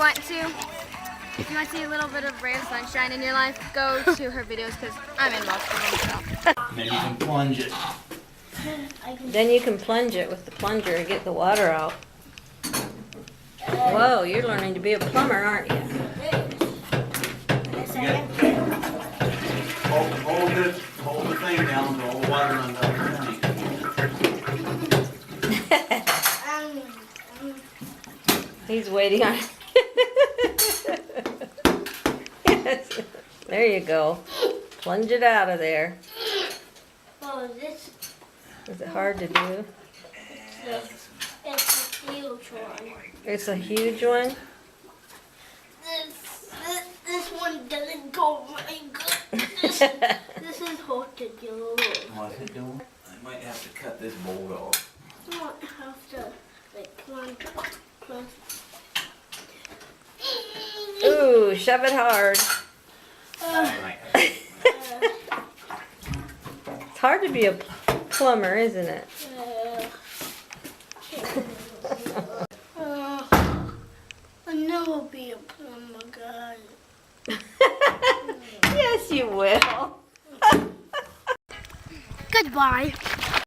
want to see a little bit of ray of sunshine in your life, go to her videos because I'm in most of them. So. And then you can plunge it. Then you can plunge it with the plunger and get the water out. Whoa, you're learning to be a plumber, aren't you? Hold the thing down so all the water runs out of the tank. He's waiting on Yes. There you go. Plunge it out of there. Oh, this Is it hard to do? it's a huge one. It's a huge one. This one doesn't go very good. This is hard to do. What's it doing? I might have to cut this bolt off. I might have to like plunge. Ooh, shove it hard. It's hard to be a plumber, isn't it? I'll never be a plumber, guys. Yes, you will. Goodbye.